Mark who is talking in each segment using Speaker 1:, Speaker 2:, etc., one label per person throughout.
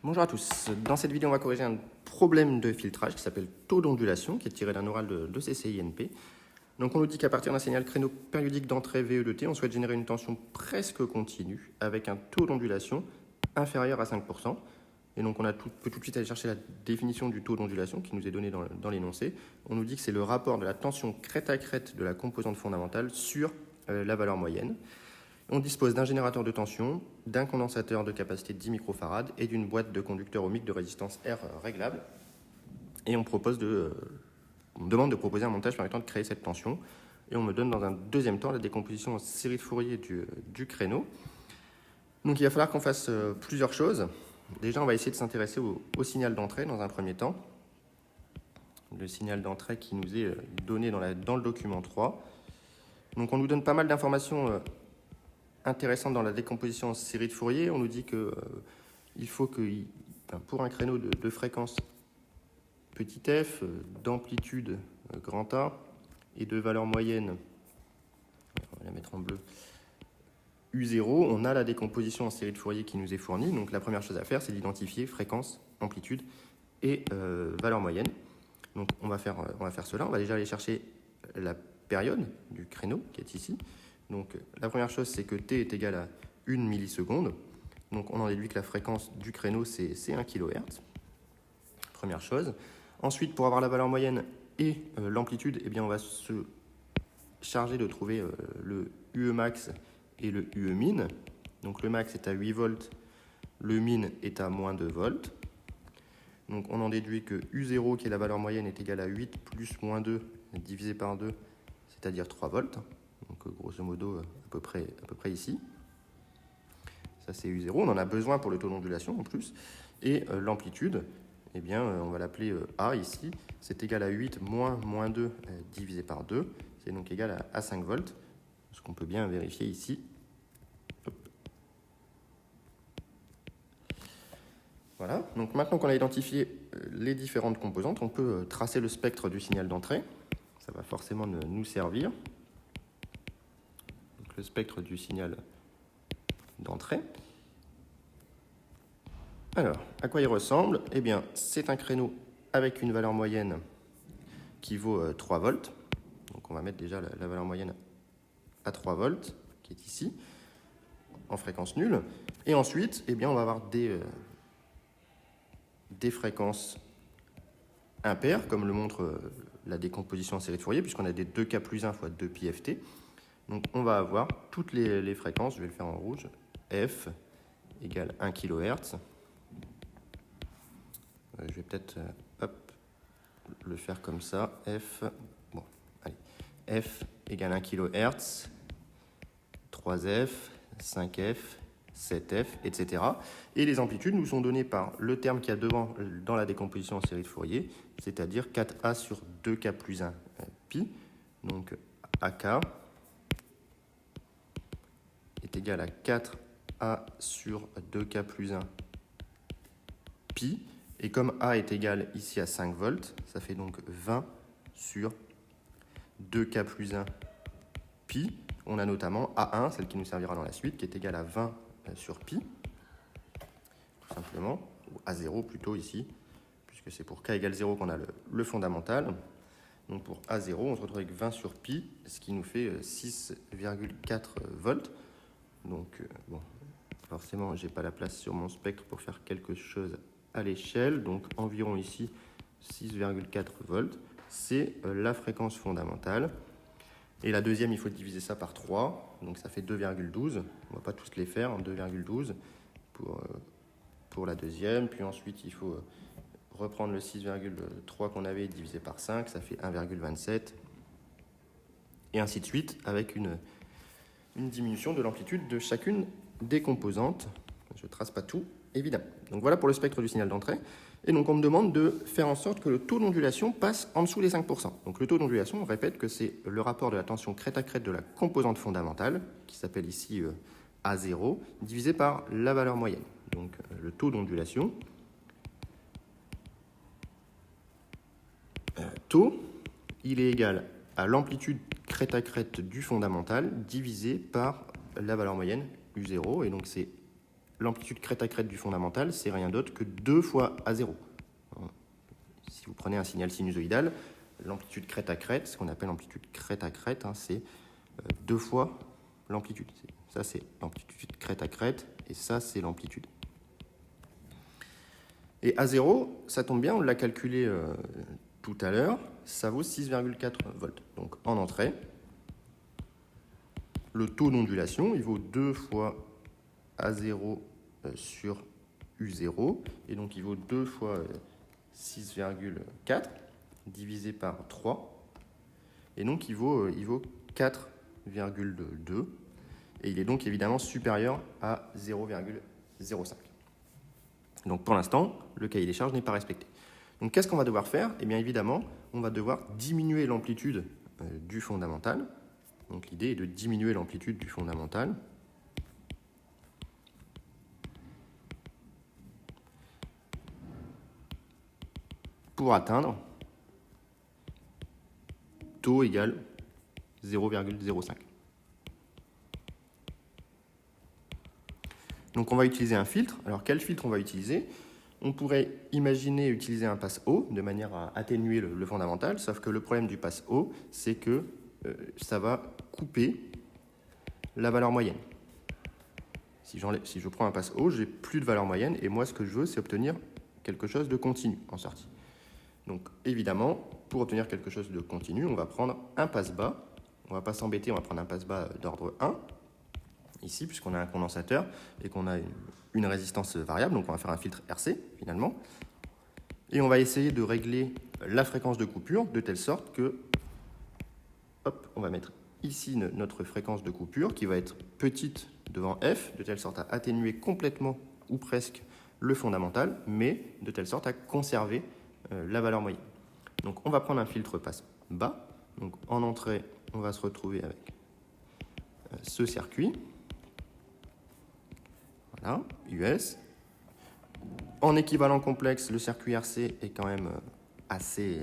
Speaker 1: Bonjour à tous. Dans cette vidéo, on va corriger un problème de filtrage qui s'appelle taux d'ondulation, qui est tiré d'un oral de CCINP. Donc on nous dit qu'à partir d'un signal créneau périodique d'entrée VE de T, on souhaite générer une tension presque continue avec un taux d'ondulation inférieur à 5%. Et donc on peut tout de suite aller chercher la définition du taux d'ondulation qui nous est donnée dans l'énoncé. On nous dit que c'est le rapport de la tension crête à crête de la composante fondamentale sur la valeur moyenne. On dispose d'un générateur de tension, d'un condensateur de capacité de 10 microfarad et d'une boîte de conducteur ohmique de résistance R réglable. Et on demande de proposer un montage permettant de créer cette tension. Et on me donne dans un deuxième temps la décomposition en série de Fourier du créneau. Donc il va falloir qu'on fasse plusieurs choses. Déjà, on va essayer de s'intéresser au signal d'entrée dans un premier temps. Le signal d'entrée qui nous est donné dans le document 3. Donc on nous donne pas mal d'informations intéressantes dans la décomposition en série de Fourier. On nous dit qu'il faut que, pour un créneau de fréquence petit f, d'amplitude grand A et de valeur moyenne, on va la mettre en bleu, U0, on a la décomposition en série de Fourier qui nous est fournie. Donc la première chose à faire, c'est d'identifier fréquence, amplitude et valeur moyenne. Donc on va faire cela. On va déjà aller chercher la période du créneau qui est ici. Donc la première chose, c'est que t est égal à 1 milliseconde. Donc on en déduit que la fréquence du créneau, c'est 1 kHz. Première chose. Ensuite, pour avoir la valeur moyenne et l'amplitude, eh bien, on va se charger de trouver le UE max et le UE min. Donc le max est à 8 volts, le min est à moins 2 volts. Donc on en déduit que U0, qui est la valeur moyenne, est égal à 8 plus moins 2 divisé par 2, c'est-à-dire 3 volts. Donc grosso modo à peu près ici. Ça c'est U0, on en a besoin pour le taux d'ondulation en plus. Et l'amplitude, eh bien, on va l'appeler A ici, c'est égal à 8 moins 2 divisé par 2, c'est donc égal à 5 volts, ce qu'on peut bien vérifier ici. Hop. Voilà, donc maintenant qu'on a identifié les différentes composantes, on peut tracer le spectre du signal d'entrée, ça va forcément nous servir. Donc, le spectre du signal d'entrée. Alors, à quoi il ressemble? Eh bien, c'est un créneau avec une valeur moyenne qui vaut 3 volts. Donc, on va mettre déjà la valeur moyenne à 3 volts, qui est ici, en fréquence nulle. Et ensuite, eh bien, on va avoir des fréquences impaires, comme le montre la décomposition en série de Fourier, puisqu'on a des 2K plus 1 fois 2 pi ft. Donc, on va avoir toutes les fréquences, je vais le faire en rouge, f égale 1 kHz. Je vais peut-être le faire comme ça. F égale 1 kHz, 3F, 5F, 7F, etc. Et les amplitudes nous sont données par le terme qu'il y a devant dans la décomposition en série de Fourier, c'est-à-dire 4A sur 2K plus 1 pi. Donc AK est égal à 4A sur 2K plus 1 pi. Et comme A est égal ici à 5 volts, ça fait donc 20 sur 2K plus 1 pi. On a notamment A1, celle qui nous servira dans la suite, qui est égale à 20 sur pi, tout simplement, ou A0 plutôt ici, puisque c'est pour K égale 0 qu'on a le fondamental. Donc pour A0, on se retrouve avec 20 sur pi, ce qui nous fait 6,4 volts. Donc, bon, forcément, je n'ai pas la place sur mon spectre pour faire quelque chose à l'échelle, donc environ ici 6,4 volts, c'est la fréquence fondamentale. Et la deuxième, il faut diviser ça par 3, donc ça fait 2,12. On ne va pas tous les faire, 2,12 pour la deuxième. Puis ensuite, il faut reprendre le 6,3 qu'on avait divisé par 5, ça fait 1,27. Et ainsi de suite, avec une diminution de l'amplitude de chacune des composantes. Je ne trace pas tout, évidemment. Donc voilà pour le spectre du signal d'entrée. Et donc on me demande de faire en sorte que le taux d'ondulation passe en dessous des 5%. Donc le taux d'ondulation, on répète que c'est le rapport de la tension crête à crête de la composante fondamentale, qui s'appelle ici A0, divisé par la valeur moyenne. Donc le taux d'ondulation, taux, il est égal à l'amplitude crête à crête du fondamental divisé par la valeur moyenne U0, et donc c'est l'amplitude crête à crête du fondamental, c'est rien d'autre que 2 fois A0. Si vous prenez un signal sinusoïdal, l'amplitude crête à crête, ce qu'on appelle l'amplitude crête à crête, c'est 2 fois l'amplitude. Ça, c'est l'amplitude crête à crête, et ça, c'est l'amplitude. Et A0, ça tombe bien, on l'a calculé tout à l'heure, ça vaut 6,4 volts. Donc en entrée, le taux d'ondulation, il vaut 2 fois A0 sur U0, et donc il vaut 2 fois 6,4 divisé par 3, et donc il vaut 4,2, et il est donc évidemment supérieur à 0,05. Donc pour l'instant, le cahier des charges n'est pas respecté. Donc qu'est-ce qu'on va devoir faire? Eh bien évidemment, on va devoir diminuer l'amplitude du fondamental. Donc l'idée est de diminuer l'amplitude du fondamental pour atteindre taux égal 0,05. Donc on va utiliser un filtre. Alors quel filtre on va utiliser? On pourrait imaginer utiliser un passe haut de manière à atténuer le fondamental, sauf que le problème du passe haut, c'est que ça va couper la valeur moyenne. Si je prends un passe haut, j'ai plus de valeur moyenne, et moi ce que je veux, c'est obtenir quelque chose de continu en sortie. Donc évidemment, pour obtenir quelque chose de continu, on va prendre un passe bas. On ne va pas s'embêter, on va prendre un passe bas d'ordre 1, ici, puisqu'on a un condensateur et qu'on a une résistance variable, donc on va faire un filtre RC, finalement. Et on va essayer de régler la fréquence de coupure de telle sorte que, hop, on va mettre ici notre fréquence de coupure qui va être petite devant F, de telle sorte à atténuer complètement ou presque le fondamental, mais de telle sorte à conserver la valeur moyenne. Donc on va prendre un filtre passe bas. Donc en entrée, on va se retrouver avec ce circuit. Voilà, US. En équivalent complexe, le circuit RC est quand même assez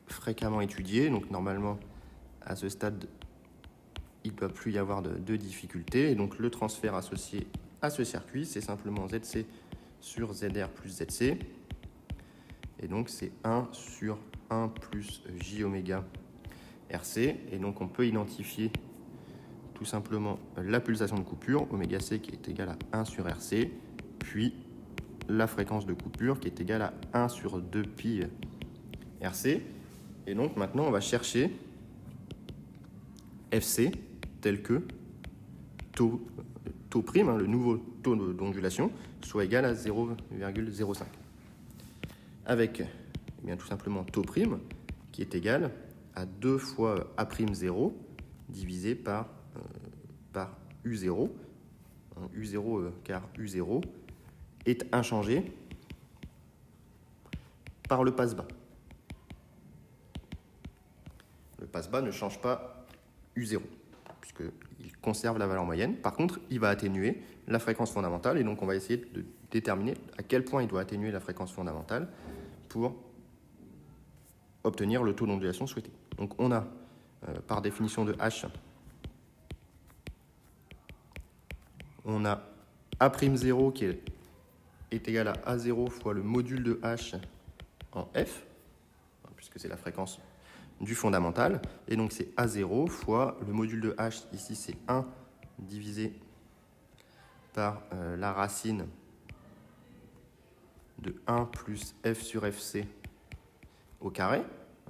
Speaker 1: fréquemment étudié. Donc normalement, à ce stade, il ne doit plus y avoir de difficultés. Et donc le transfert associé à ce circuit, c'est simplement ZC sur ZR plus ZC. Et donc c'est 1 sur 1 plus J oméga RC. Et donc on peut identifier tout simplement la pulsation de coupure, oméga C, qui est égale à 1 sur RC, puis la fréquence de coupure qui est égale à 1 sur 2 pi RC. Et donc maintenant on va chercher FC tel que taux prime, le nouveau taux d'ondulation, soit égal à 0,05. Avec bien, tout simplement taux prime qui est égal à 2 fois A'0 divisé par U0. U0 car U0 est inchangé par le passe bas. Le passe bas ne change pas U0, puisqu'il conserve la valeur moyenne. Par contre, il va atténuer la fréquence fondamentale, et donc on va essayer de déterminer à quel point il doit atténuer la fréquence fondamentale pour obtenir le taux d'ondulation souhaité. Donc on a, par définition de H, on a A'0 qui est égal à A0 fois le module de H en F, puisque c'est la fréquence du fondamental, et donc c'est A0 fois le module de H, ici c'est 1 divisé par la racine de 1 plus F sur FC au carré.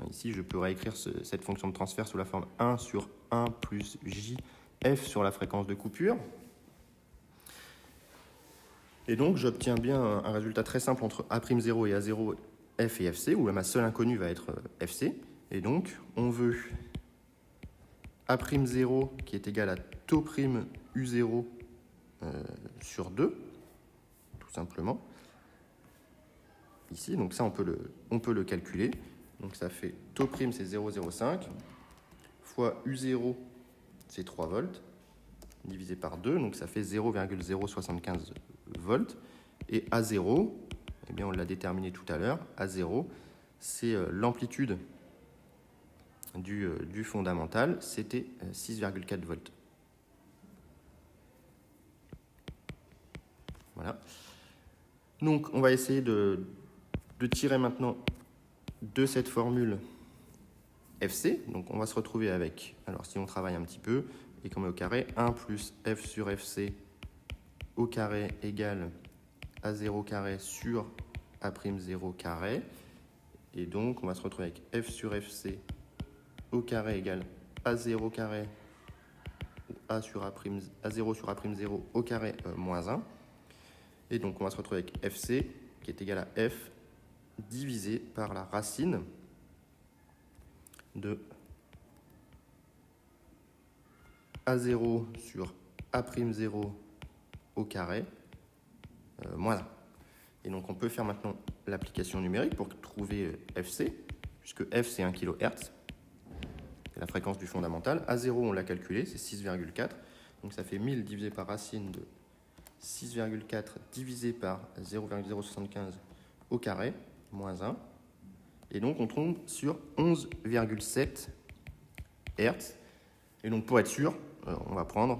Speaker 1: Ici je peux réécrire cette fonction de transfert sous la forme 1 sur 1 plus J F sur la fréquence de coupure. Et donc j'obtiens bien un résultat très simple entre A'0 et A0, F et FC, où ma seule inconnue va être FC. Et donc on veut A'0 qui est égal à taux prime U0 sur 2, tout simplement. Ici, donc ça on peut le calculer. Donc ça fait taux prime c'est 0,05 fois U0 c'est 3 volts divisé par 2, donc ça fait 0,075 volts. Et A0, eh bien on l'a déterminé tout à l'heure, A0 c'est l'amplitude du fondamental, c'était 6,4 volts. Voilà. Donc, on va essayer de tirer maintenant de cette formule FC. Donc, on va se retrouver avec, alors si on travaille un petit peu, et qu'on met au carré, 1 plus F sur FC au carré égale A0 carré sur A'0 carré. Et donc, on va se retrouver avec F sur FC au carré égale A0 carré ou A0 sur A'0 au carré moins 1. Et donc, on va se retrouver avec FC qui est égal à F divisé par la racine de A0 sur A'0 au carré moins 1. Et donc, on peut faire maintenant l'application numérique pour trouver FC, puisque F, c'est 1 kHz, c'est la fréquence du fondamental. A0, on l'a calculé, c'est 6,4. Donc, ça fait 1000 divisé par racine de 6,4 divisé par 0,075 au carré, moins 1. Et donc, on tombe sur 11,7 Hz. Et donc, pour être sûr, on va prendre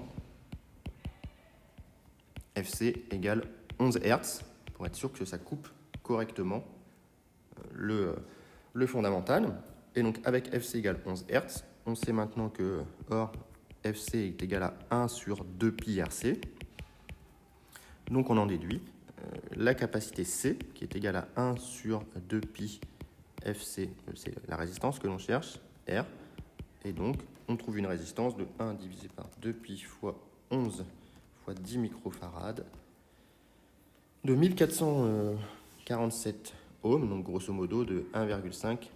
Speaker 1: FC égale 11 Hz, pour être sûr que ça coupe correctement le fondamental. Et donc, avec FC égale 11 Hz, on sait maintenant que or FC est égal à 1 sur 2 pi RC. Donc, on en déduit la capacité C, qui est égale à 1 sur 2 pi FC, c'est la résistance que l'on cherche, R. Et donc, on trouve une résistance de 1 divisé par 2 pi fois 11 fois 10 microfarad de 1447 ohms, donc grosso modo de 1,5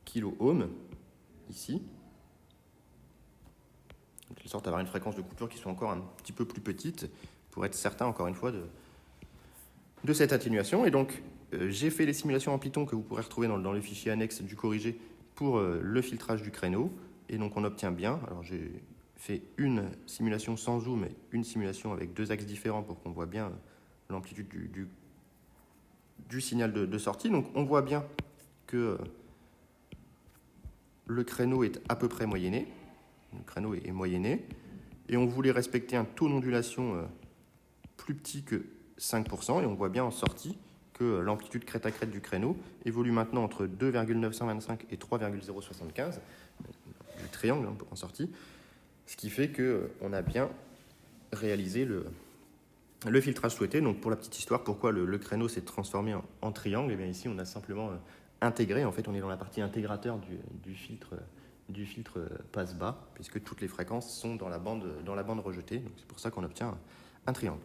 Speaker 1: kOhm ici. De telle sorte d'avoir une fréquence de coupure qui soit encore un petit peu plus petite pour être certain, encore une fois, de cette atténuation. Et donc, j'ai fait les simulations en Python que vous pourrez retrouver dans le fichier annexe du corrigé pour le filtrage du créneau. Et donc, on obtient bien. Alors, j'ai fait une simulation sans zoom et une simulation avec deux axes différents pour qu'on voit bien l'amplitude du signal de sortie. Donc, on voit bien que le créneau est à peu près moyenné. Le créneau est moyenné. Et on voulait respecter un taux d'ondulation plus petit que 5%. Et on voit bien en sortie que l'amplitude crête à crête du créneau évolue maintenant entre 2,925 et 3,075 du triangle en sortie. Ce qui fait qu'on a bien réalisé le filtrage souhaité. Donc, pour la petite histoire, pourquoi le créneau s'est transformé en triangle? Et bien ici, on a simplement intégré. En fait, on est dans la partie intégrateur du filtre passe-bas, puisque toutes les fréquences sont dans la bande rejetée. Donc, c'est pour ça qu'on obtient un triangle.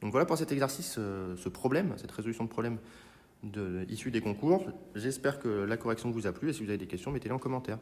Speaker 1: Donc, voilà pour cet exercice, ce problème, cette résolution de problème issue des concours. J'espère que la correction vous a plu. Et si vous avez des questions, mettez-les en commentaire.